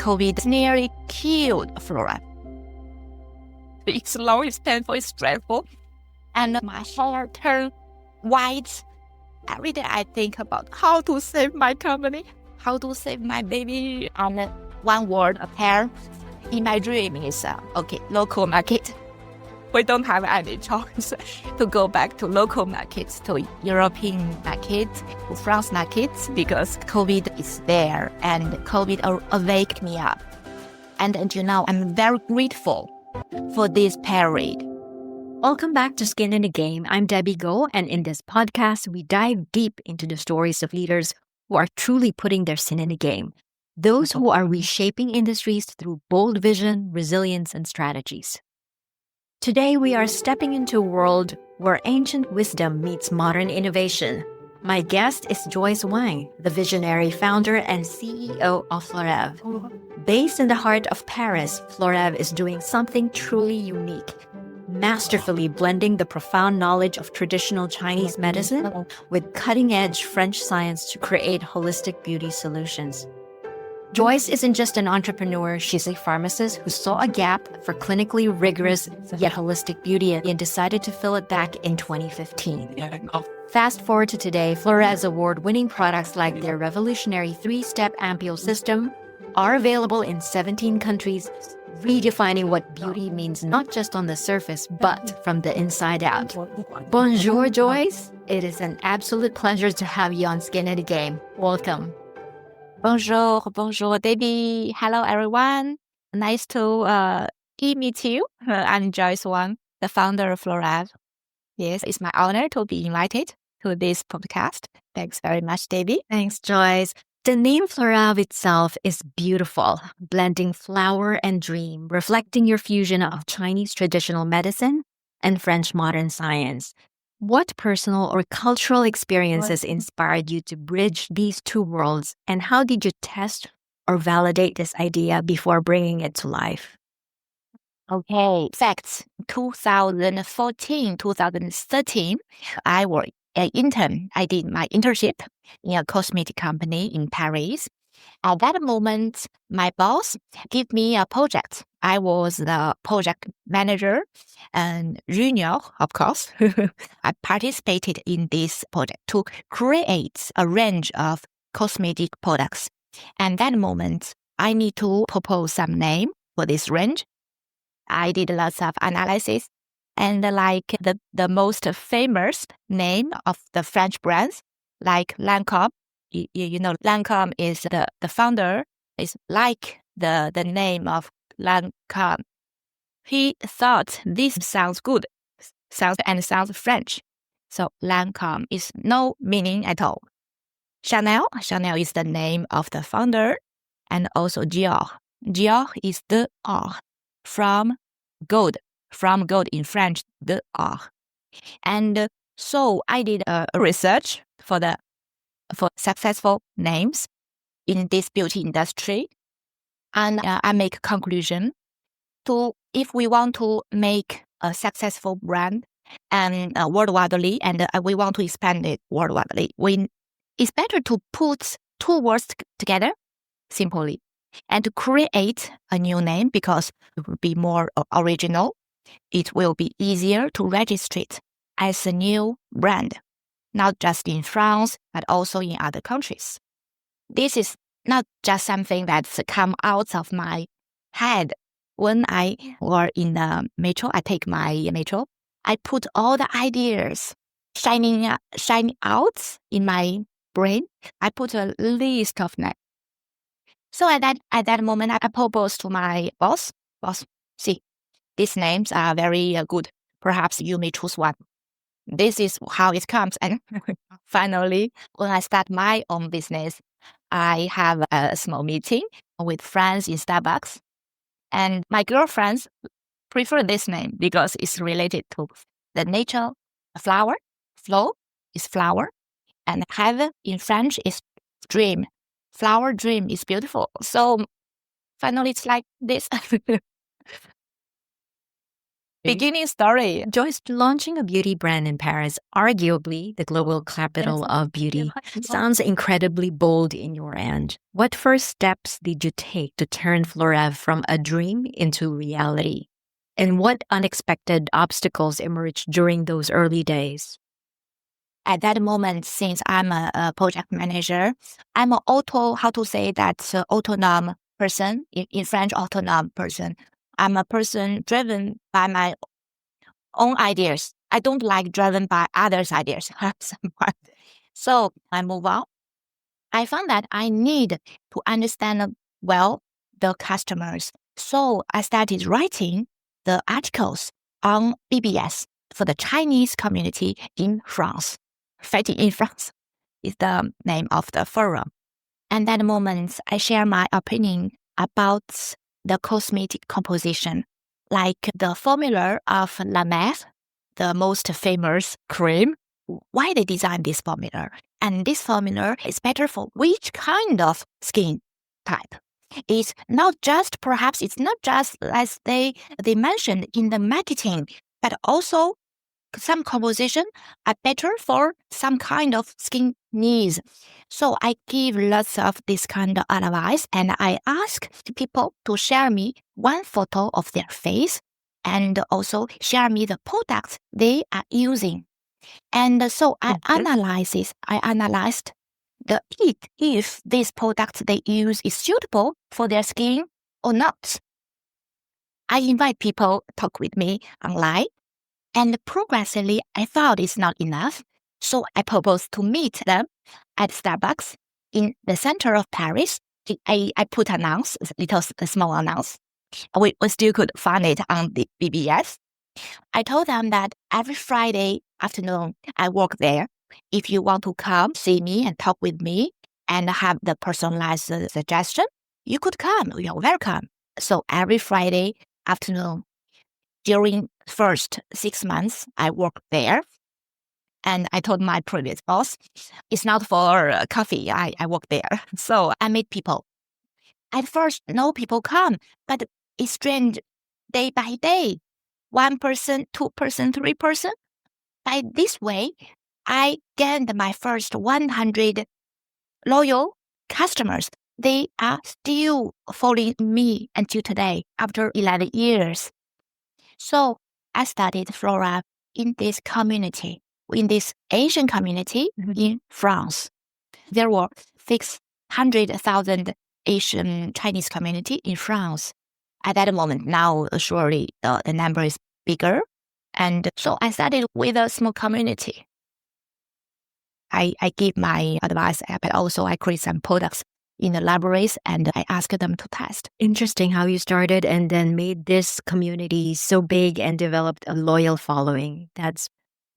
COVID nearly killed Florêve. It's long, it's painful, it's stressful. And my hair turned white. Every day I think about how to save my company, how to save my baby. And one word, a pair, in my dream is, local market. We don't have any choice to go back to local markets, to European markets, to France markets, because COVID is there and COVID awaked me up. And until now, I'm very grateful for this period. Welcome back to Skin in the Game. I'm Debbie Go, and in this podcast, we dive deep into the stories of leaders who are truly putting their skin in the game. Those who are reshaping industries through bold vision, resilience, and strategies. Today, we are stepping into a world where ancient wisdom meets modern innovation. My guest is Joyce Wang, the visionary founder and CEO of Florêve. Based in the heart of Paris, Florêve is doing something truly unique, masterfully blending the profound knowledge of traditional Chinese medicine with cutting-edge French science to create holistic beauty solutions. Joyce isn't just an entrepreneur, she's a pharmacist who saw a gap for clinically rigorous yet holistic beauty and decided to fill it back in 2015. Fast forward to today, Florêve's award-winning products like their revolutionary 3-step ampule system are available in 17 countries, redefining what beauty means not just on the surface, but from the inside out. Bonjour, Joyce. It is an absolute pleasure to have you on Skin in the Game. Welcome. Bonjour, Debbie. Hello, everyone. Nice to meet you. I'm Joyce Wang, the founder of Florêve. Yes, it's my honor to be invited to this podcast. Thanks very much, Debbie. Thanks, Joyce. The name Florêve itself is beautiful, blending flower and dream, reflecting your fusion of Chinese traditional medicine and French modern science. What personal or cultural experiences inspired you to bridge these two worlds, and how did you test or validate this idea before bringing it to life? Okay, facts. 2014, 2013, I was an intern. I did my internship in a cosmetic company in Paris. At that moment, my boss gave me a project. I was the project manager and junior, of course. I participated in this project to create a range of cosmetic products. And that moment, I need to propose some name for this range. I did lots of analysis, and like the most famous name of the French brands, like Lancôme. You know, Lancôme is the founder is like the name of Lancôme. He thought this sounds good, sounds French. So Lancôme is no meaning at all. Chanel is the name of the founder, and also Dior. Dior is the or from gold in French, the or. And so I did a research for successful names in this beauty industry, and I make a conclusion to if we want to make a successful brand and worldwidely, and we want to expand it worldwidely, it's better to put two words together simply and to create a new name because it will be more original. It will be easier to register it as a new brand, not just in France, but also in other countries. This is not just something that's come out of my head. When I were in the metro, I take my metro, I put all the ideas shining out in my brain. I put a list of names. So at that moment, I proposed to my boss, see, these names are very good. Perhaps you may choose one. This is how it comes. And finally, when I start my own business, I have a small meeting with friends in Starbucks. And my girlfriends prefer this name because it's related to the nature. Flower, flow is flower. And heaven in French is dream. Flower dream is beautiful. So finally, it's like this. beginning story. Joyce, launching a beauty brand in Paris, arguably the global capital of beauty, sounds incredibly bold in your end. What first steps did you take to turn Florêve from a dream into reality? And what unexpected obstacles emerged during those early days? At that moment, since I'm a project manager, I'm an autonomous person, in French, autonomous person. I'm a person driven by my own ideas. I don't like driven by others' ideas. So I move on. I found that I need to understand well the customers. So I started writing the articles on BBS for the Chinese community in France. Fighting in France is the name of the forum. And at that moment, I share my opinion about the cosmetic composition, like the formula of La Mer, the most famous cream. Why they designed this formula? And this formula is better for which kind of skin type? It's not just as they mentioned in the marketing, but also some composition are better for some kind of skin needs. So I give lots of this kind of advice, and I ask people to share me one photo of their face and also share me the products they are using. And so I analyzed if this product they use is suitable for their skin or not. I invite people to talk with me online. And progressively, I found it's not enough. So I proposed to meet them at Starbucks in the center of Paris. I put a small announce. We still could find it on the BBS. I told them that every Friday afternoon, I work there. If you want to come see me and talk with me and have the personalized suggestion, you could come. You're welcome. So every Friday afternoon, during first 6 months, I worked there. And I told my previous boss, it's not for coffee. I work there. So I meet people. At first, no people come, but it's strange day by day. 1 person, 2 person, 3 person. By this way, I gained my first 100 loyal customers. They are still following me until today, after 11 years. So I started Florêve in this community, in this Asian community in France. There were 600,000 Asian Chinese community in France. At that moment, now surely the number is bigger. And so I started with a small community. I give my advice, but also I create some products in the libraries and I ask them to test. Interesting how you started and then made this community so big and developed a loyal following. That's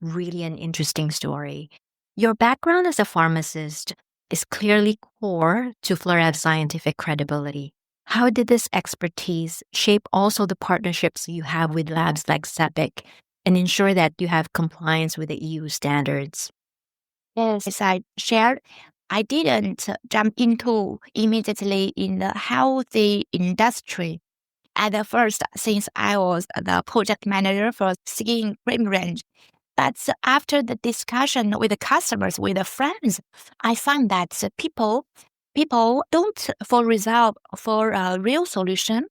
really an interesting story. Your background as a pharmacist is clearly core to Florêve's scientific credibility. How did this expertise shape also the partnerships you have with labs like CEPIC and ensure that you have compliance with the EU standards? Yes, as I shared, I didn't jump into immediately in the healthy industry. At the first, since I was the project manager for skin cream range. But after the discussion with the customers, with the friends, I found that people don't for a real solution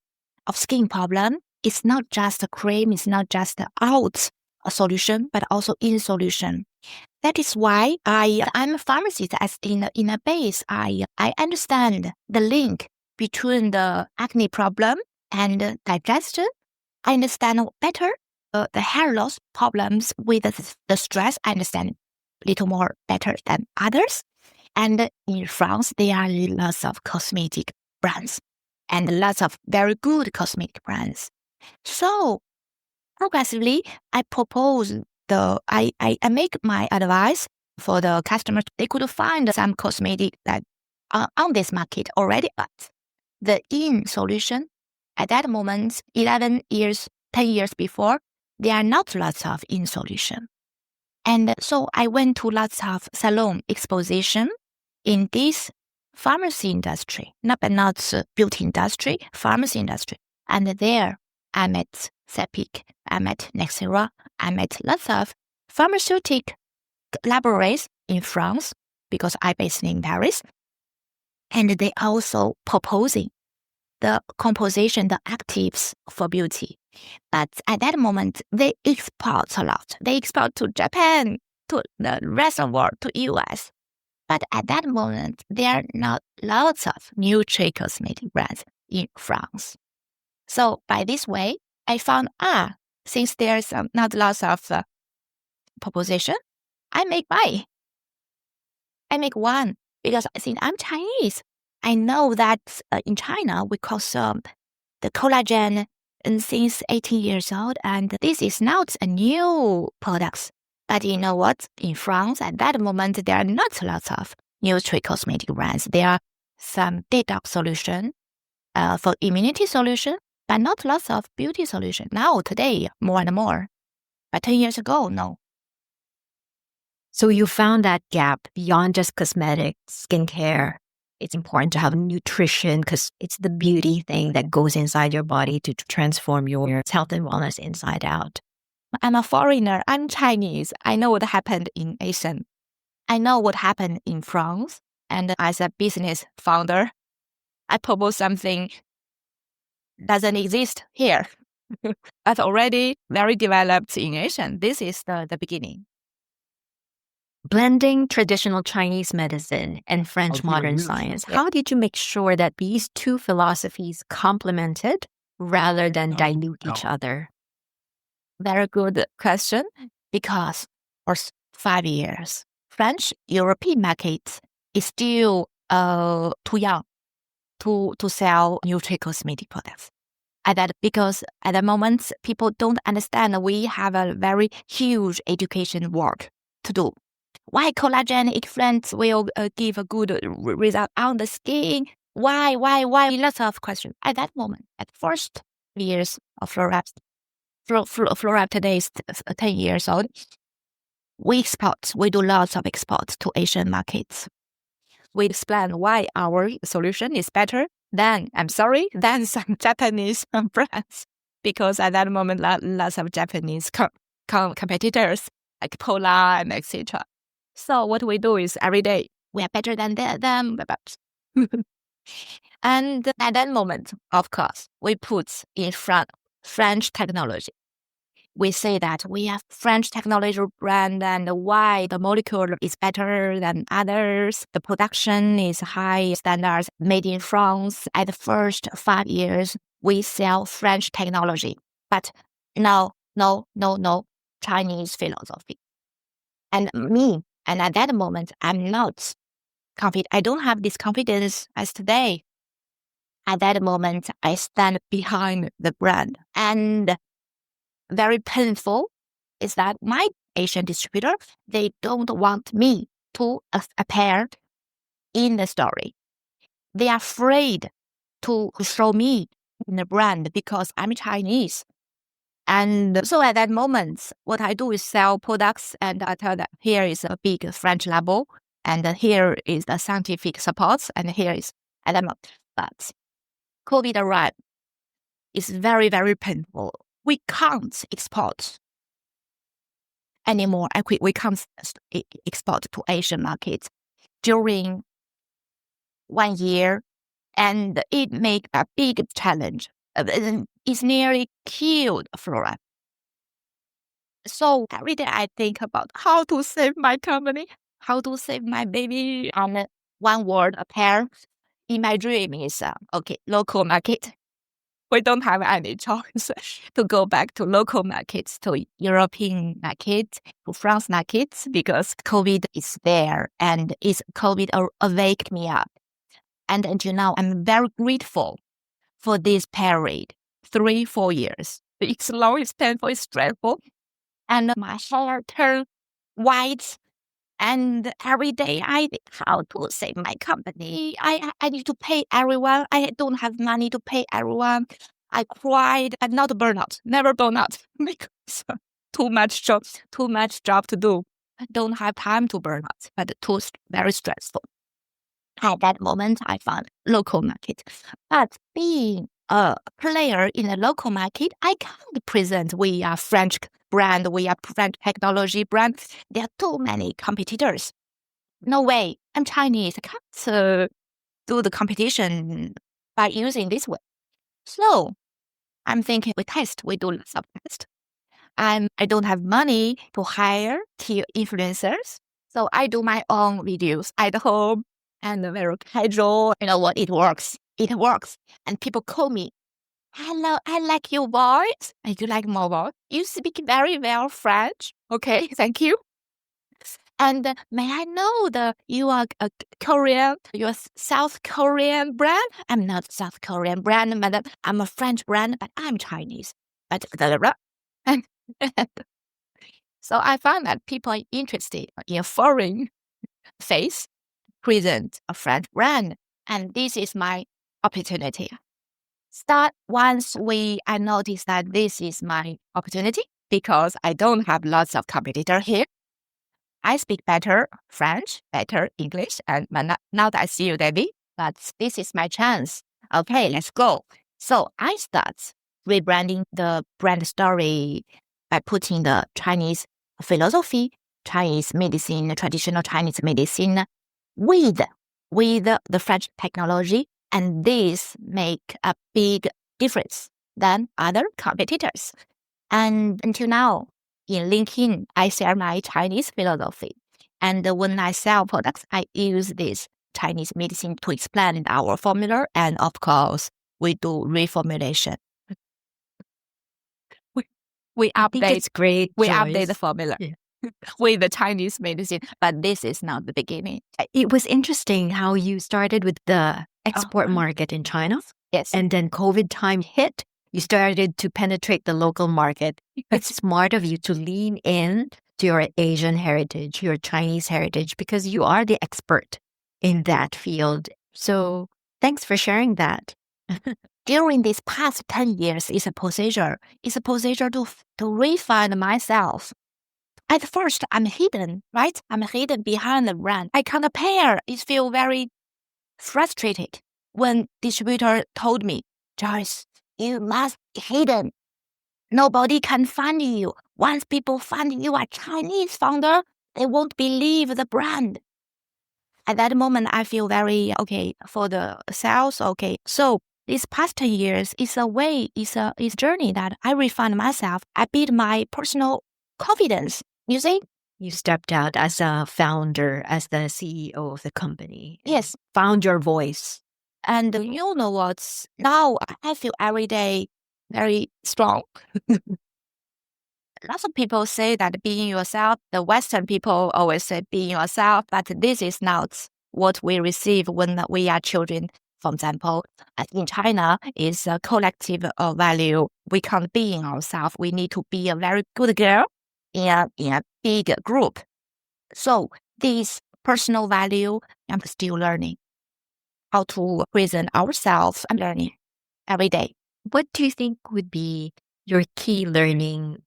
of skin problem. It's not just a cream, it's not just out a solution, but also in solution. That is why I'm a pharmacist. As in a base, I understand the link between the acne problem and digestion. I understand better the hair loss problems with the stress. I understand a little more better than others. And in France, there are lots of cosmetic brands and lots of very good cosmetic brands. So progressively, I propose I make my advice for the customers. They could find some cosmetic that are on this market already, but the in solution at that moment, 11 years, 10 years before, there are not lots of in solution. And so I went to lots of salon exposition in this pharmacy industry, not beauty industry, pharmacy industry. And there I met CEPIC I met Nexera. I met lots of pharmaceutical laboratories in France because I based in Paris. And they also proposing the composition, the actives for beauty. But at that moment, they export a lot. They export to Japan, to the rest of the world, to US. But at that moment, there are not lots of nutri-cosmetic brands in France. So by this way, I found, since there's not lots of proposition, I make mine. I make one because since I'm Chinese, I know that in China, we consume the collagen since 18 years old, and this is not a new product. But you know what? In France, at that moment, there are not lots of nutri-cosmetic brands. There are some detox solution for immunity solution, but not lots of beauty solution. Now, today, more and more. But 10 years ago, no. So you found that gap beyond just cosmetics, skincare. It's important to have nutrition because it's the beauty thing that goes inside your body to transform your health and wellness inside out. I'm a foreigner. I'm Chinese. I know what happened in Asia. I know what happened in France. And as a business founder, I propose something doesn't exist here. But already very developed in Asia. This is the beginning. Blending traditional Chinese medicine and French modern science, how did you make sure that these two philosophies complemented rather than dilute each other? Very good question. Because for 5 years, French European market is still too young to sell nutri-cosmetic products. Because at the moment, people don't understand we have a very huge education work to do. Why collagen exfoliant will give a good result on the skin? Why? Lots of questions. At that moment, at first years of Florêve today is 10 years old. We do lots of exports to Asian markets. We explain why our solution is better than some Japanese brands. Because at that moment, lots of Japanese competitors like Polar and etc. So what we do is every day, we are better than them. And at that moment, of course, we put in front French technology. We say that we have French technology brand and why the molecule is better than others. The production is high standards made in France. At the first 5 years, we sell French technology. But no, Chinese philosophy. And me, and at that moment, I'm not confident. I don't have this confidence as today. At that moment, I stand behind the brand. And very painful is that my Asian distributor, they don't want me to appear in the story. They are afraid to show me in the brand because I'm Chinese. And so at that moment, what I do is sell products and I tell them, here is a big French label and here is the scientific support and here is at that moment. But COVID arrived. It's very, very painful. We can't export anymore. We can't export to Asian markets during 1 year, and it made a big challenge. It's nearly killed Florêve. So every day I think about how to save my company, how to save my baby. And one word, a pair in my dream is, local market. We don't have any choice to go back to local markets, to European markets, to France markets, because COVID is there and COVID awake me up. And until now, I'm very grateful for this period, 3-4 years. It's long, it's painful, it's stressful. And my hair turned white. And every day I think how to save my company. I need to pay everyone. I don't have money to pay everyone. I cried and not burnout, never burnout because too much job to do. I don't have time to burn out, but too very stressful. At that moment, I found local market. But being a player in the local market, I can't present we are French brand, we are French technology brand. There are too many competitors. No way. I'm Chinese. I can't do the competition by using this way. So I'm thinking we do lots of tests. I don't have money to hire influencers. So I do my own videos at home and very casual. You know what? It works. It works. And people call me, hello, I like your voice. I do like my voice. You speak very well French. Okay, thank you. And may I know you are a Korean, you're a South Korean brand? I'm not South Korean brand, madam. I'm a French brand, but I'm Chinese. But and so I found that people are interested in a foreign face, present a French brand. And this is my opportunity. Once I noticed that this is my opportunity because I don't have lots of competitors here. I speak better French, better English, and now that I see you, Debbie, but this is my chance. Okay, let's go. So I start rebranding the brand story by putting the Chinese philosophy, Chinese medicine, traditional Chinese medicine with the French technology, and this make a big difference than other competitors. And until now, in LinkedIn, I share my Chinese philosophy. And when I sell products, I use this Chinese medicine to explain our formula. And of course, we do reformulation. We I think it's great, we Joyce. update the formula with the Chinese medicine, but this is not the beginning. It was interesting how you started with the export market in China. Yes. And then COVID time hit. You started to penetrate the local market. It's smart of you to lean in to your Asian heritage, your Chinese heritage, because you are the expert in that field. So thanks for sharing that. During these past 10 years, it's a procedure. It's a procedure to refine myself. At first, I'm hidden, right? I'm hidden behind the brand. I can't appear. It feels very frustrated when distributor told me, Joyce, you must be hidden. Nobody can find you. Once people find you are Chinese founder, they won't believe the brand. At that moment, I feel very okay for the sales. Okay, so these past 10 years is a journey that I refined myself. I built my personal confidence. You see? You stepped out as a founder, as the CEO of the company. Yes. Found your voice. And you know what? Now I feel every day very strong. Lots of people say that being yourself, the Western people always say being yourself, but this is not what we receive when we are children. For example, in China, is a collective value. We can't be in ourselves. We need to be a very good girl in a big group. So this personal value, I'm still learning how to present ourselves and learning every day. What do you think would be your key learning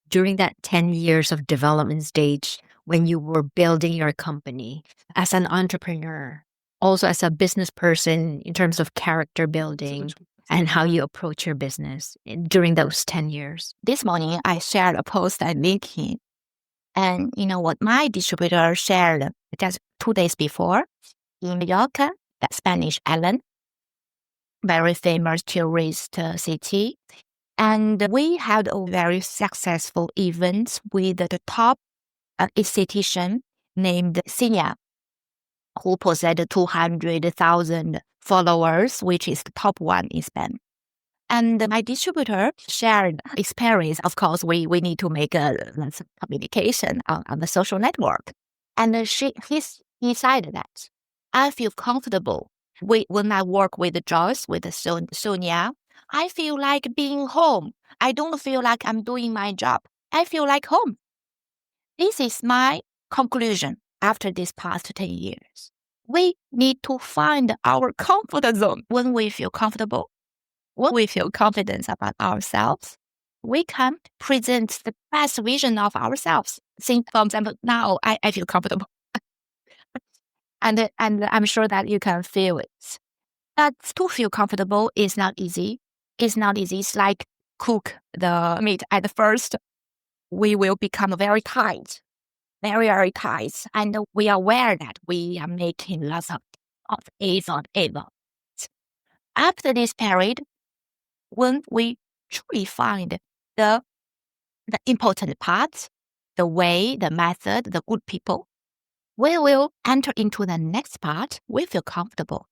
during that 10 years of development stage when you were building your company as an entrepreneur, also as a business person in terms of character building and how you approach your business during those 10 years? This morning, I shared a post at LinkedIn. And you know what? My distributor shared just 2 days before in Mallorca, the Spanish island, very famous tourist city. And we had a very successful event with the top esthetician named Xenia, who possessed 200,000 followers, which is the top one in Spain. And my distributor shared experience. Of course, we need to make lots of communication on the social network. And he decided that I feel comfortable when I work with Joyce, with Sonia. I feel like being home. I don't feel like I'm doing my job. I feel like home. This is my conclusion after this past 10 years. We need to find our comfort zone. When we feel comfortable, when we feel confident about ourselves, we can present the best vision of ourselves. Think, for example, now I feel comfortable. and I'm sure that you can feel it. But to feel comfortable is not easy. It's not easy. It's like cook the meat at the first. We will become very tight, very, very tight. And we are aware that we are making lots of effort. After this period, when we truly find the important parts, the way, the method, the good people, we will enter into the next part. We feel comfortable.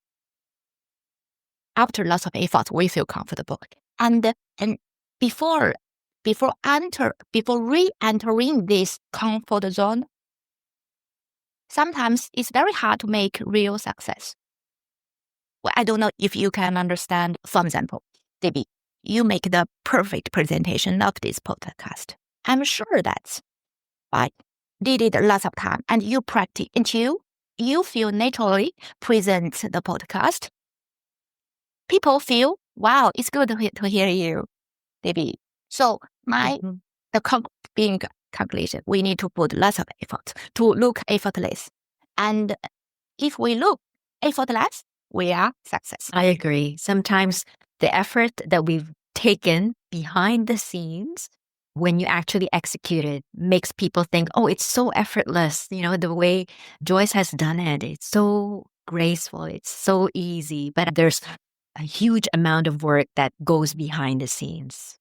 After lots of effort, we feel comfortable. And before re-entering this comfort zone, sometimes it's very hard to make real success. Well, I don't know if you can understand. For example, Debbie, you make the perfect presentation of this podcast. I'm sure that's right. Did it lots of time and you practice until you feel naturally present the podcast. People feel, wow, it's good to hear you, Debbie. So being conclusion, we need to put lots of effort to look effortless. And if we look effortless, we are success. I agree. Sometimes the effort that we've taken behind the scenes, when you actually execute it, makes people think, oh, it's so effortless. You know, the way Joyce has done it, it's so graceful, it's so easy. But there's a huge amount of work that goes behind the scenes.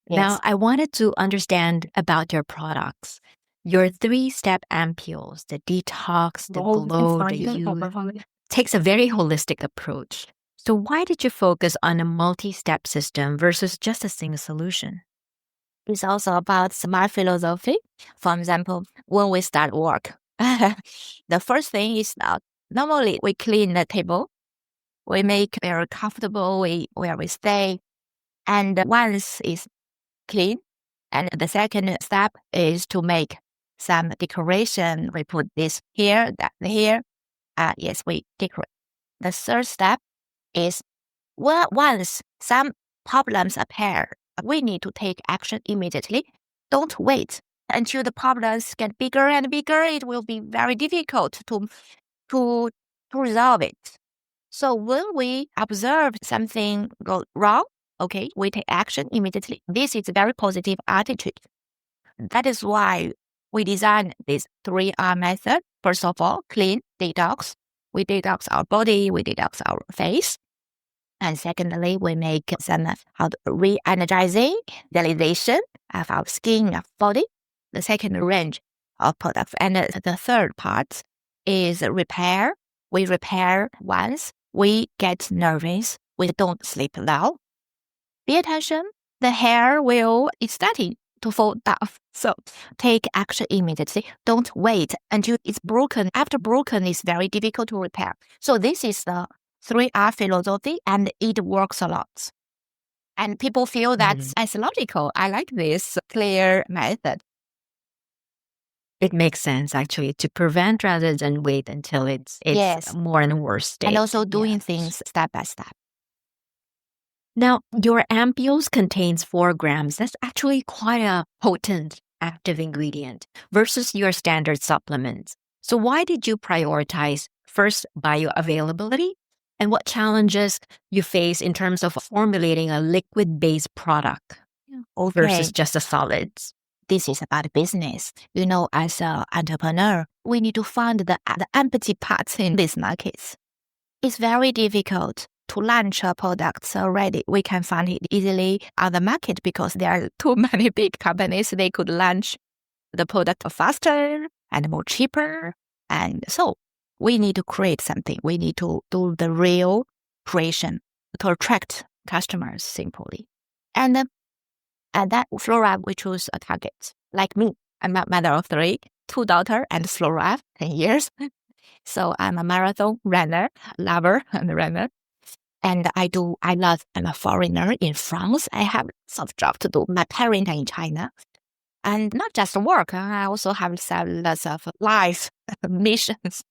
Yes. Now, I wanted to understand about your products. Your 3-step ampules, the detox, the glow, the youth, takes a very holistic approach. So why did you focus on a multi-step system versus just a single solution? It's also about my philosophy. For example, when we start work, the first thing is that normally we clean the table. We make very comfortable where we stay. And once it's clean, and the second step is to make some decoration. We put this here, that here. Yes, we decorate. The third step is once some problems appear, we need to take action immediately. Don't wait until the problems get bigger and bigger. It will be very difficult to resolve it. So when we observe something go wrong, okay, we take action immediately. This is a very positive attitude. That is why we designed this 3R method. First of all, clean, detox. We detox our body, we detox our face. And secondly, we make some re-energizing sterilization of our skin, of body. The second range of products. And the third part is repair. We repair once we get nervous, we don't sleep well. Pay attention, the hair is starting to fall off. So take action immediately. Don't wait until it's broken. After broken, it's very difficult to repair. So this is the 3R philosophy, and it works a lot. And people feel that's as logical. I like this clear method. It makes sense, actually, to prevent rather than wait until it's Yes. more in a worse state. And also doing things step by step. Now, your ampules contains 4 grams. That's actually quite a potent active ingredient versus your standard supplements. So why did you prioritize first bioavailability, and what challenges you face in terms of formulating a liquid-based product versus just the solids? This is about business. You know, as an entrepreneur, we need to find the empty parts in these markets. It's very difficult to launch a product already. We can find it easily on the market because there are too many big companies. They could launch the product faster and more cheaper. And so we need to create something. We need to do the real creation to attract customers simply. And that Florêve, we choose a target. Like me, I'm a mother of 3, 2 daughters, and Florêve, 10 years. So I'm a marathon runner, lover and runner. And I'm a foreigner in France. I have some job to do. My parents are in China. And not just work, I also have lots of life missions.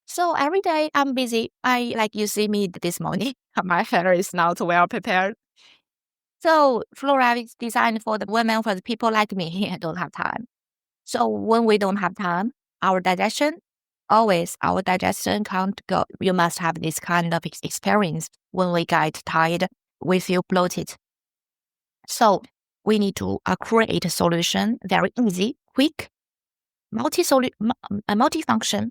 So every day I'm busy. Like you see me this morning, my hair is not well prepared. So Florêve is designed for the women, for the people like me. I don't have time. So when we don't have time, our digestion can't go. You must have this kind of experience. When we get tired, we feel bloated. So we need to create a solution, very easy, quick, multifunction,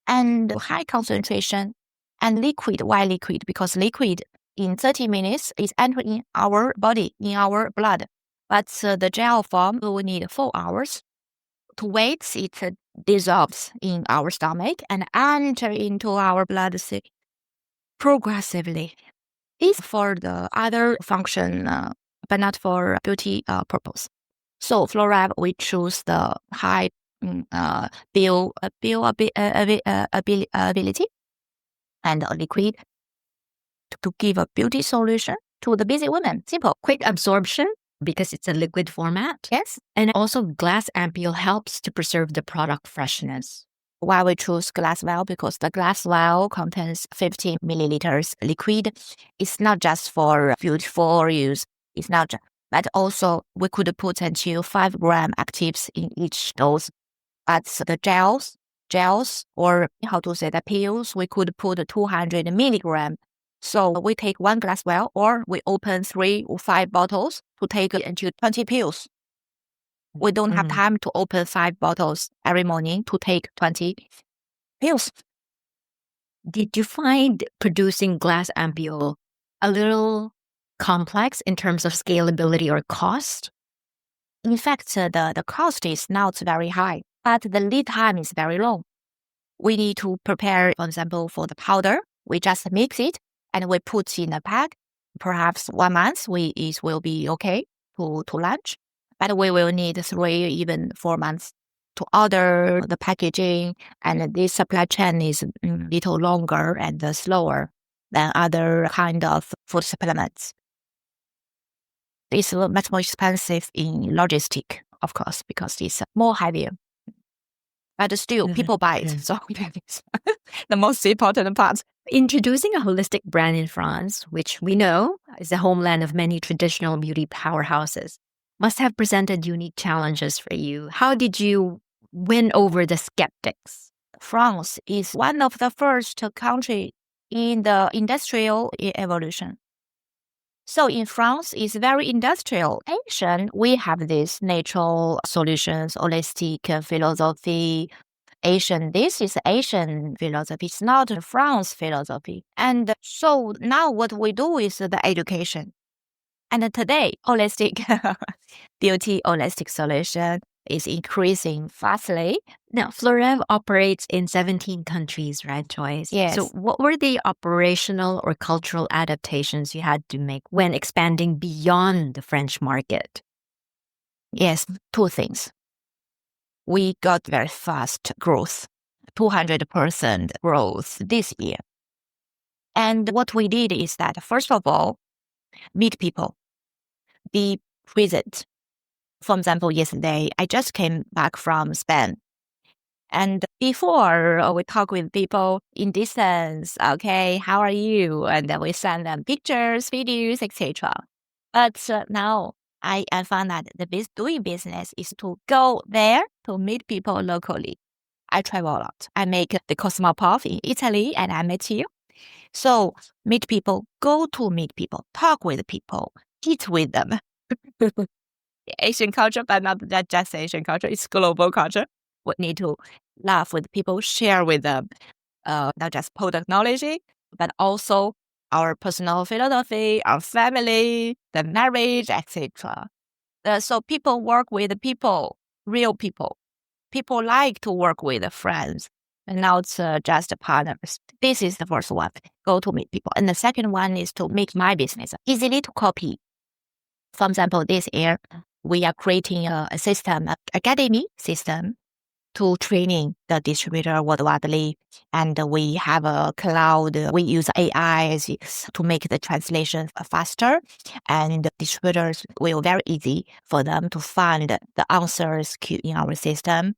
and high concentration, and liquid. Why liquid? Because liquid in 30 minutes is entering our body, in our blood. But the gel form will need 4 hours. To wait, it dissolves in our stomach and enter into our bloodstream progressively. It's for the other function, but not for beauty purpose. So Florêve, we choose the high bioavailability and liquid to give a beauty solution to the busy women. Simple. Quick absorption because it's a liquid format. Yes. And also glass ampule helps to preserve the product freshness. Why we choose glass vial? Because the glass vial contains 50 milliliters liquid. It's not just for beautiful use. It's not, but also we could put until 5 gram actives in each dose. But the gels, or how to say the pills, we could put 200 milligram. So we take 1 glass vial, or we open 3 or 5 bottles to take until 20 pills. We don't have time to open 5 bottles every morning to take 20 pills. Did you find producing glass ampule a little complex in terms of scalability or cost? In fact, the cost is not very high, but the lead time is very long. We need to prepare, for example, for the powder. We just mix it and we put in a pack. Perhaps 1 month it will be okay to launch. But we will need 3, even 4 months to order the packaging, and this supply chain is a little longer and slower than other kind of food supplements. It's much more expensive in logistic, of course, because it's more heavier. But still, people buy it, so it's the most important part. Introducing a holistic brand in France, which we know is the homeland of many traditional beauty powerhouses, must have presented unique challenges for you. How did you win over the skeptics? France is one of the first countries in the industrial evolution. So in France, it's very industrial. Asian, we have this natural solutions, holistic philosophy. This is Asian philosophy. It's not France philosophy. And so now what we do is the education. And today, holistic beauty, holistic solution is increasing fastly. Now, Florêve operates in 17 countries, right, Joyce? Yes. So what were the operational or cultural adaptations you had to make when expanding beyond the French market? Yes, 2 things. We got very fast growth, 200% growth this year. And what we did is that, first of all, meet people. Be present. For example, yesterday, I just came back from Spain. And before we talk with people in distance, okay, how are you? And then we send them pictures, videos, etc. But now I found that doing business is to go there to meet people locally. I travel a lot. I make the Cosmo-Pop in Italy, and I met you. So meet people, go to meet people, talk with people, eat with them. Asian culture, but not just Asian culture, it's global culture. We need to laugh with people, share with them, not just product knowledge, but also our personal philosophy, our family, the marriage, etc. So people work with people, real people. People like to work with friends and not just partners. This is the first one, go to meet people. And the second one is to make my business easily to copy. For example, this year, we are creating a system, an academy system to training the distributor worldwide. And we have a cloud. We use AI to make the translation faster. And distributors will very easy for them to find the answers in our system.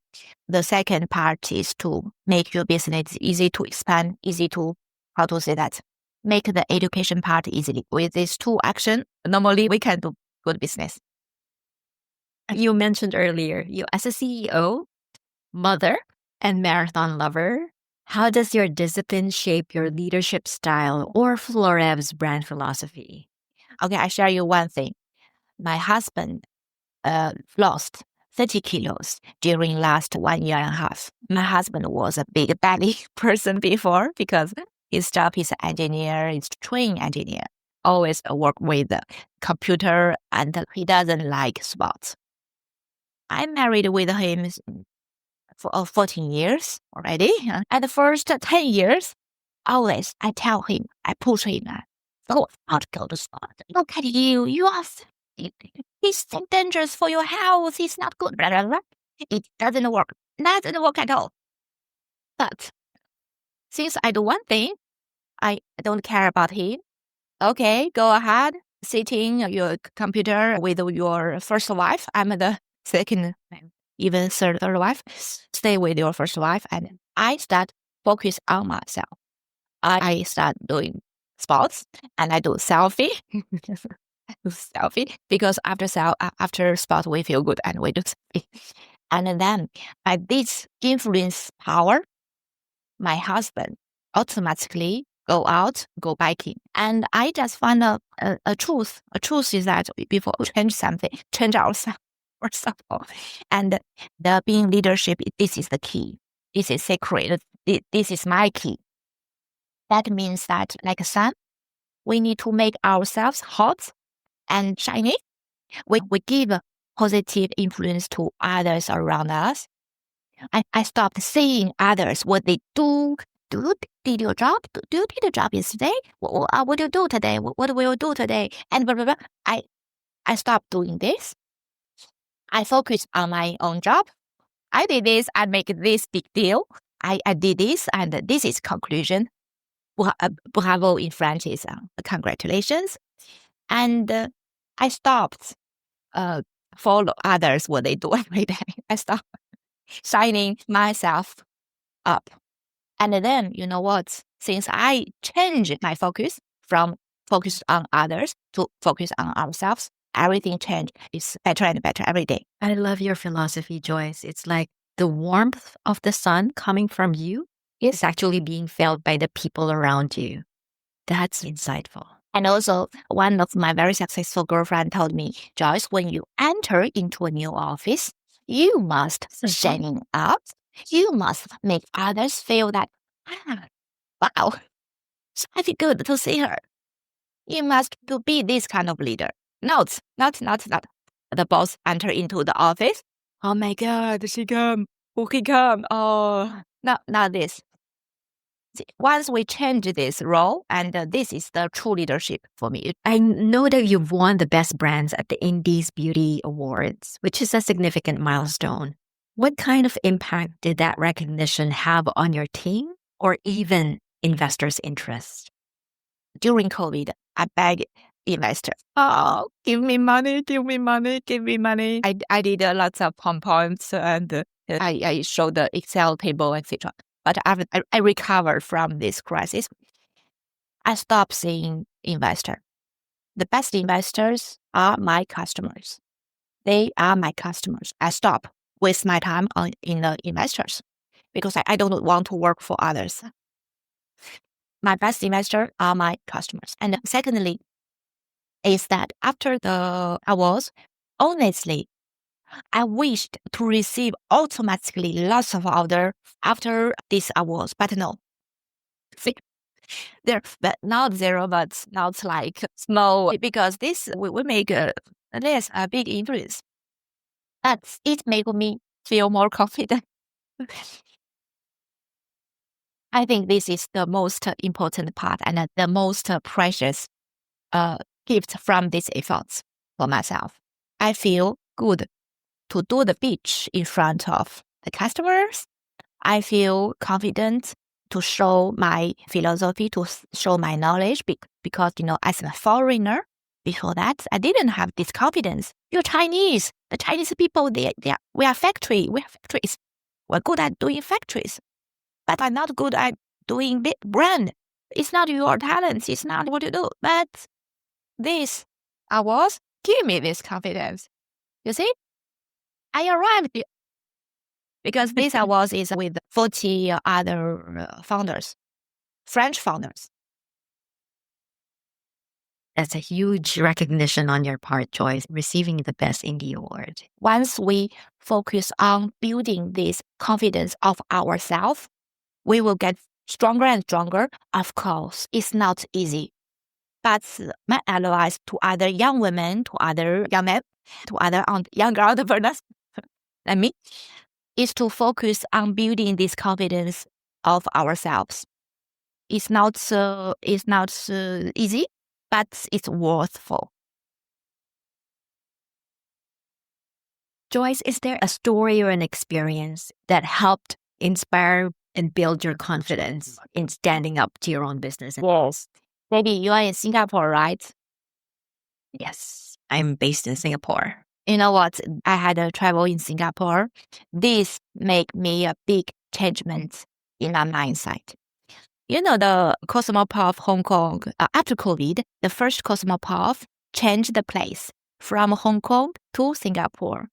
The second part is to make your business easy to expand, easy to, make the education part easily. With these 2 actions, normally we can do good business. You mentioned earlier, you as a CEO, mother, and marathon lover, how does your discipline shape your leadership style or Florêve's brand philosophy? Okay, I share you one thing. my husband lost 30 kilos during last 1.5 years. My husband was a big belly person before because his job is an engineer, he's a trained engineer, always work with the computer, and he doesn't like sports. I married with him for 14 years already. At the first 10 years, always I tell him, I push him, go out, go to sport. Look at you, you are, it's dangerous for your health, it's not good, blah, blah, blah. It doesn't work at all. But since I do one thing, I don't care about him. Okay, go ahead, sitting your computer with your first wife. I'm the second, even third wife. Stay with your first wife, and I start focus on myself. I start doing sports, and I do selfie. Selfie because after sport we feel good and we do selfie. And then by this influence power, my husband automatically go out, go biking. And I just find a truth. A truth is that before we change something, change ourselves. And the being leadership, this is the key. This is sacred. This is my key. That means that, like a sun, we need to make ourselves hot and shiny. We give a positive influence to others around us. I stopped seeing others, what they do. Did your job? Do you did your job yesterday? What do you do today? What will you do today? And blah, blah, blah. I stopped doing this. I focus on my own job. I did this. I make this big deal. I did this, and this is conclusion. Bravo in French is congratulations. And I stopped follow others what they do every day. I stopped shining myself up. And then, you know what? Since I changed my focus from focus on others to focus on ourselves, everything changed. It's better and better every day. I love your philosophy, Joyce. It's like the warmth of the sun coming from you is actually being felt by the people around you. That's insightful. And also, one of my very successful girlfriend told me, Joyce, when you enter into a new office, you must shine up. You must make others feel that, wow, I feel good to see her. You must to be this kind of leader. Not. The boss enter into the office. Oh my God, she come. Who he come? Oh, not this. Once we change this role, and this is the true leadership for me. I know that you've won the best brands at the Indies Beauty Awards, which is a significant milestone. What kind of impact did that recognition have on your team or even investors' interest? During COVID, I begged investors, oh, give me money. I did lots of PowerPoints and I showed the Excel table, etc. But after I recovered from this crisis, I stopped seeing investors. The best investors are my customers. They are my customers. I stop waste my time in the investors because I don't want to work for others. My best investors are my customers. And secondly, is that after the awards, honestly, I wished to receive automatically lots of orders after these awards, but no. There, but not zero, but not like small, because this we make less a big influence. But it made me feel more confident. I think this is the most important part and the most precious gift from these efforts for myself. I feel good to do the pitch in front of the customers. I feel confident to show my philosophy, to show my knowledge, because, as a foreigner, before that, I didn't have this confidence. You're Chinese. The Chinese people, we are factories. We're good at doing factories, but I'm not good at doing big brand. It's not your talent. It's not what you do. But this awards give me this confidence. You see, I arrived because this awards is with 40 other founders, French founders. That's a huge recognition on your part, Joyce, receiving the Best Indie Award. Once we focus on building this confidence of ourselves, we will get stronger and stronger. Of course, it's not easy. But my advice to other young women, to other young men, to other younger entrepreneurs like me, is to focus on building this confidence of ourselves. It's not easy, but it's worthful. Joyce, is there a story or an experience that helped inspire and build your confidence in standing up to your own business? Yes. Maybe you are in Singapore, right? Yes, I'm based in Singapore. You know what? I had a travel in Singapore. This made me a big changement in my mindset. You know, the Cosmopolitan of Hong Kong, after COVID, the first Cosmopolitan changed the place from Hong Kong to Singapore.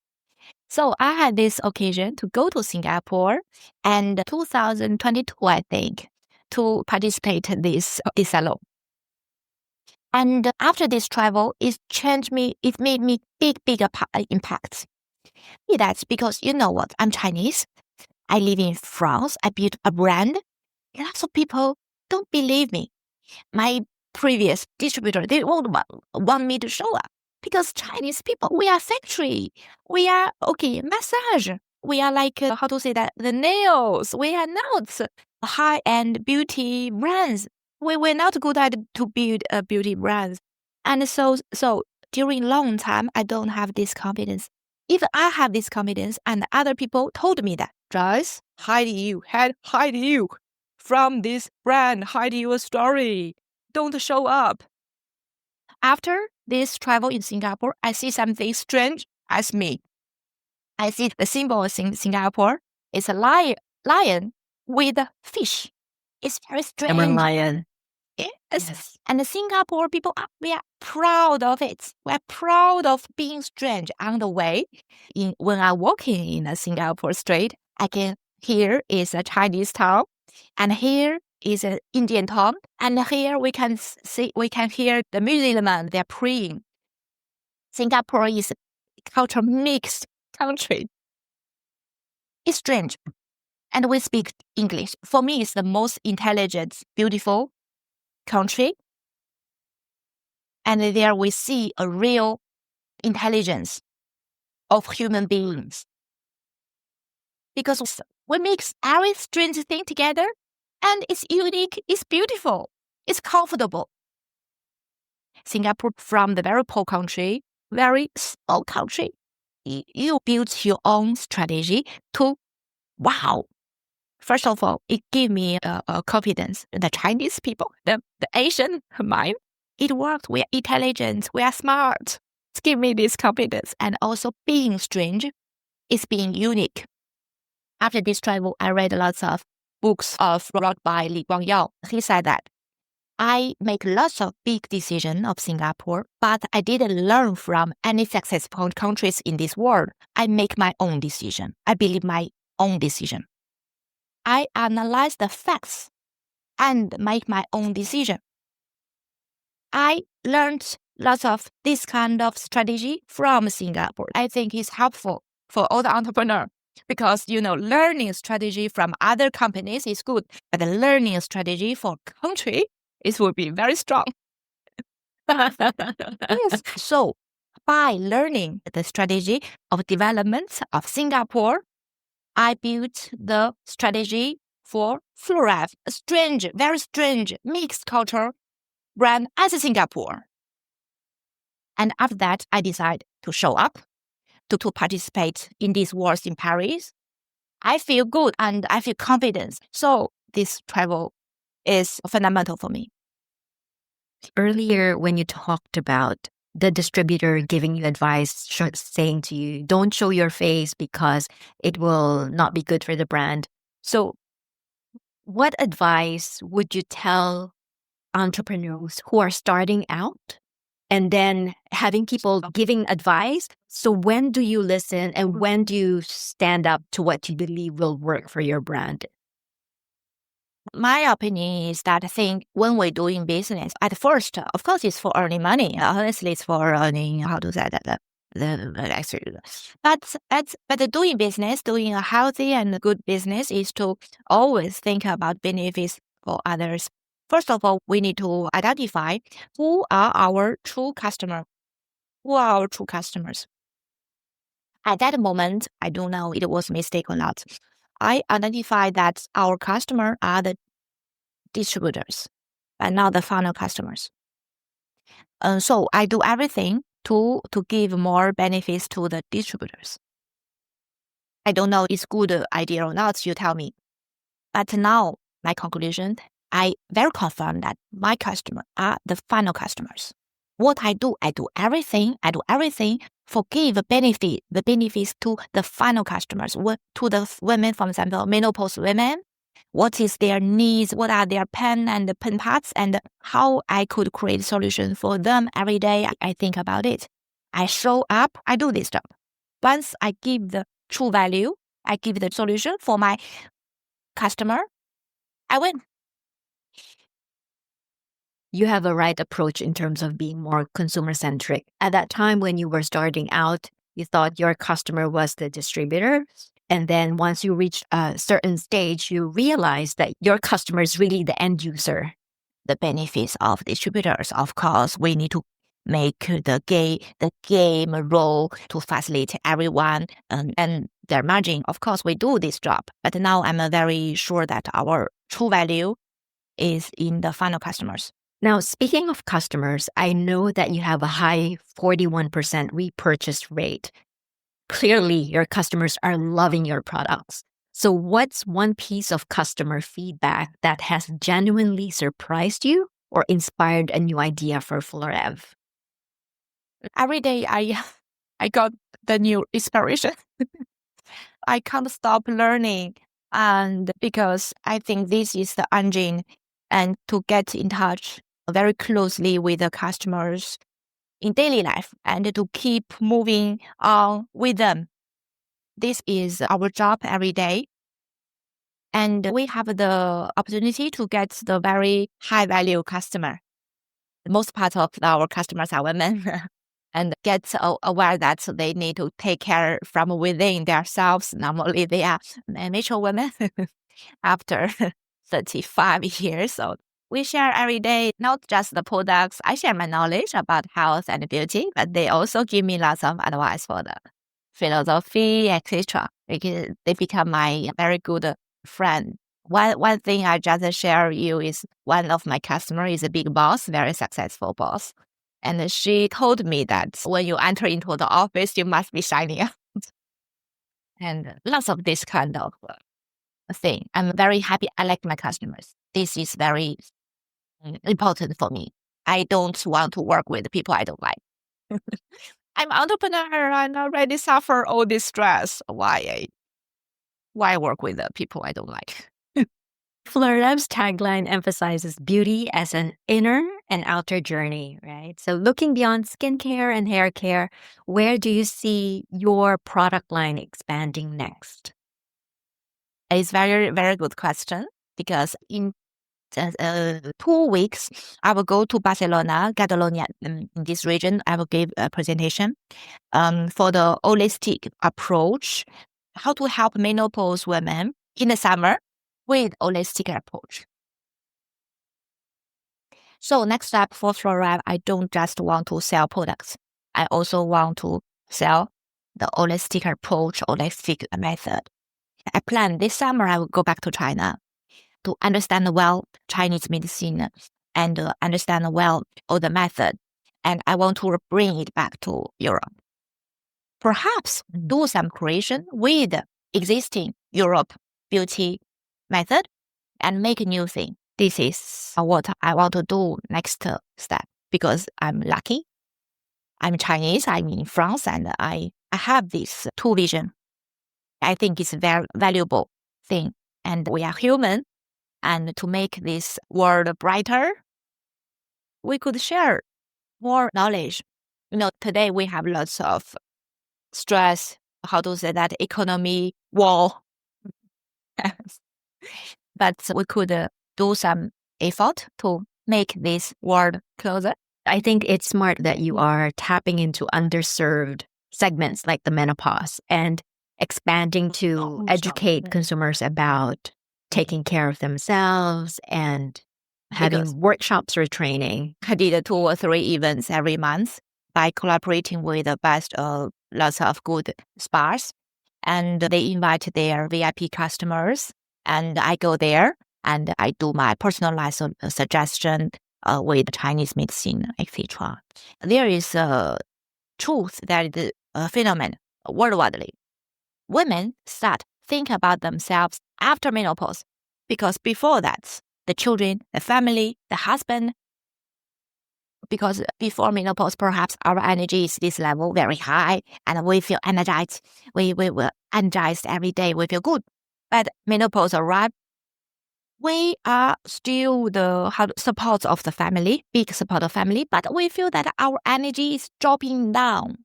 So I had this occasion to go to Singapore and 2022, I think, to participate in this salon. And after this travel, it changed me. It made me big impact. That's because you know what? I'm Chinese. I live in France. I built a brand. Lots of people don't believe me. My previous distributor, they won't want me to show up because Chinese people, we are factory. We are, massage. We are like, the nails. We are not high-end beauty brands. We're not good at to build a beauty brands. And so during long time, I don't have this confidence. If I have this confidence and other people told me that, Joyce, hide you from this brand, hide your story. Don't show up. After this travel in Singapore, I see something strange as me. I see the symbol of Singapore is a lion with a fish. It's very strange. I'm a lion. Yes. And the Singapore people, we are proud of it. We are proud of being strange. On the way, when I'm walking in a Singapore street, I can hear is a Chinese town, and here is an Indian town, and here we can hear the Muslim, they're praying. Singapore is a culture mixed country. It's strange. And we speak English. For me, it's the most intelligent, beautiful country. And there we see a real intelligence of human beings. Because we mix every strange thing together, and it's unique, it's beautiful, it's comfortable. Singapore, from the very poor country, very small country, you build your own strategy to, wow. First of all, it gave me a confidence. The Chinese people, the Asian mind, it worked. We are intelligent. We are smart. It gave me this confidence. And also being strange is being unique. After this travel, I read lots of books wrote by Li Guangyao. He said that I make lots of big decisions of Singapore, but I didn't learn from any successful countries in this world. I make my own decision. I believe my own decision. I analyze the facts and make my own decision. I learned lots of this kind of strategy from Singapore. I think it's helpful for all the entrepreneurs because, learning strategy from other companies is good, but the learning strategy for country, it will be very strong. Yes. So by learning the strategy of development of Singapore, I built the strategy for Florêve, a strange, very strange mixed culture brand as Singapore. And after that, I decided to show up, to participate in these wars in Paris. I feel good and I feel confident. So this travel is fundamental for me. Earlier, when you talked about the distributor giving you advice, saying to you, don't show your face because it will not be good for the brand. So what advice would you tell entrepreneurs who are starting out and then having people giving advice? So when do you listen and when do you stand up to what you believe will work for your brand? My opinion is that I think when we're doing business, at first, of course, it's for earning money. Honestly, it's for earning, how to say that, but doing business, doing a healthy and good business is to always think about benefits for others. First of all, we need to identify who are our true customers. Who are our true customers? At that moment, I don't know it was a mistake or not. I identified that our customer are the distributors, but not the final customers. So I do everything to give more benefits to the distributors. I don't know it's good idea or not, you tell me. But now, my conclusion, I very confirm that my customers are the final customers. What I do everything for give the benefits to the final customers, to the women, for example, menopause women. What is their needs? What are their pain and pain parts? And how I could create solutions for them every day. I think about it. I show up. I do this job. Once I give the true value, I give the solution for my customer, I win. You have a right approach in terms of being more consumer-centric. At that time when you were starting out, you thought your customer was the distributor. And then once you reached a certain stage, you realized that your customer is really the end user. The benefits of distributors, of course, we need to make the game role to facilitate everyone and their margin. Of course, we do this job. But now I'm very sure that our true value is in the final customers. Now, speaking of customers, I know that you have a high 41% repurchase rate. Clearly, your customers are loving your products. So what's one piece of customer feedback that has genuinely surprised you or inspired a new idea for Florêve? Every day I got the new inspiration. I can't stop learning. And because I think this is the engine and to get in touch very closely with the customers in daily life and to keep moving on with them. This is our job every day. And we have the opportunity to get the very high value customer. The most part of our customers are women and get aware that they need to take care from within themselves. Normally they are mature women after 35 years old. We share every day, not just the products. I share my knowledge about health and beauty, but they also give me lots of advice for the philosophy, etc. Because they become my very good friend. One thing I just share you is one of my customers is a big boss, very successful boss. And she told me that when you enter into the office, you must be shining out. And lots of this kind of thing. I'm very happy. I like my customers. This is very important for me. I don't want to work with people I don't like. I'm an entrepreneur and already suffer all this stress. Why work with the people I don't like? Florêve's tagline emphasizes beauty as an inner and outer journey, right? So looking beyond skincare and hair care, where do you see your product line expanding next? It's very, very good question because in 2 weeks, I will go to Barcelona, Catalonia. In this region, I will give a presentation for the holistic approach, how to help menopause women in the summer with holistic approach. So next step for Florêve, I don't just want to sell products. I also want to sell the holistic approach, holistic method. I plan this summer I will go back to China to understand well Chinese medicine and understand well all the method. And I want to bring it back to Europe. Perhaps do some creation with existing Europe beauty method and make a new thing. This is what I want to do next step because I'm lucky. I'm Chinese, I'm in France, and I have this two vision. I think it's a very valuable thing. And we are human. And to make this world brighter, we could share more knowledge. Today we have lots of stress, how to say that, economy, war. but we could do some effort to make this world closer. I think it's smart that you are tapping into underserved segments like the menopause and expanding to educate consumers about taking care of themselves and having workshops or training. I did 2 or 3 events every month by collaborating with the best lots of good spas. And they invite their VIP customers. And I go there and I do my personalized suggestion with Chinese medicine, etc. There is a truth that is a phenomenon worldwide. Women start think about themselves after menopause because before that, the children, the family, the husband, because before menopause, perhaps our energy is this level very high and we feel energized. We were energized every day. We feel good. But menopause arrives. We are still the support of the family, big support of family, but we feel that our energy is dropping down.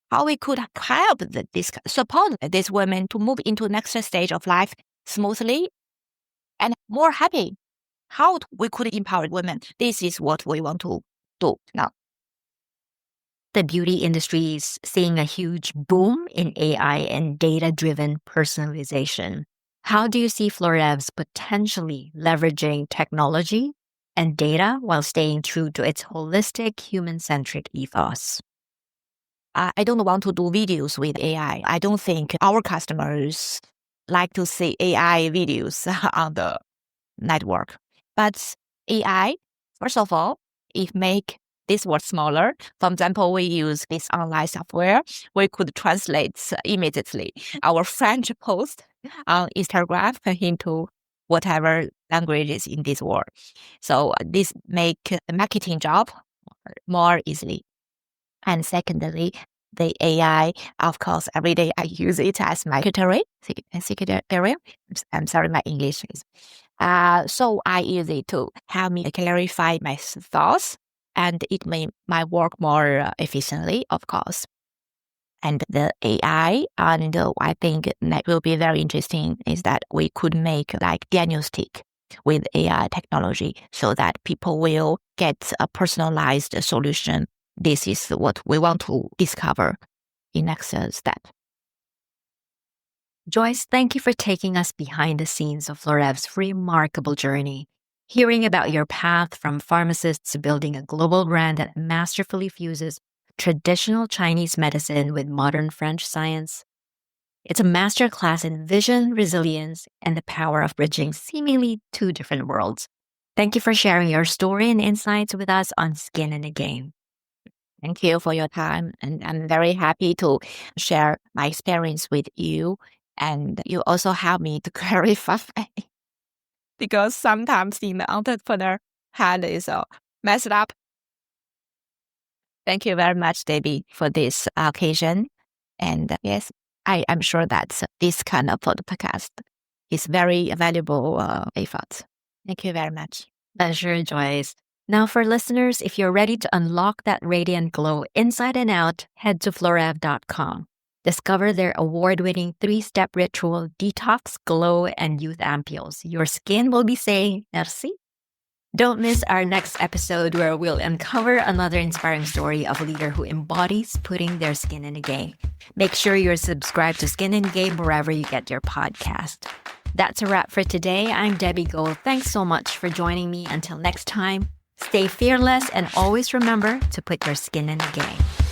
How we could help support these women to move into the next stage of life smoothly and more happy. How we could empower women. This is what we want to do now. The beauty industry is seeing a huge boom in AI and data-driven personalization. How do you see Florêve's potentially leveraging technology and data while staying true to its holistic, human-centric ethos? I don't want to do videos with AI. I don't think our customers like to see AI videos on the network. But AI, first of all, it make this word smaller. For example, we use this online software. We could translate immediately our French post on Instagram into whatever languages in this world. So this make the marketing job more easily. And secondly, the AI, of course, every day I use it as my secretary. I'm sorry, my English is. So I use it to help me clarify my thoughts, and it made my work more efficiently, of course. And the AI, and I think that will be very interesting, is that we could make like diagnostic with AI technology so that people will get a personalized solution. This is what we want to discover in next step. Joyce, thank you for taking us behind the scenes of Florêve's remarkable journey. Hearing about your path from pharmacist to building a global brand that masterfully fuses traditional Chinese medicine with modern French science. It's a masterclass in vision, resilience, and the power of bridging seemingly two different worlds. Thank you for sharing your story and insights with us on Skin in the Game. Thank you for your time, and I'm very happy to share my experience with you. And you also help me to clarify because sometimes in the entrepreneur head is messed up. Thank you very much, Debbie, for this occasion. And yes, I'm sure that this kind of podcast is very valuable effort. Thank you very much. Pleasure, Joyce. Now for listeners, if you're ready to unlock that radiant glow inside and out, head to florêve.com. Discover their award-winning 3-step ritual, detox, glow, and youth ampules. Your skin will be saying, merci. Don't miss our next episode where we'll uncover another inspiring story of a leader who embodies putting their skin in the game. Make sure you're subscribed to Skin in the Game wherever you get your podcast. That's a wrap for today. I'm Debbie Goh. Thanks so much for joining me. Until next time, stay fearless and always remember to put your skin in the game.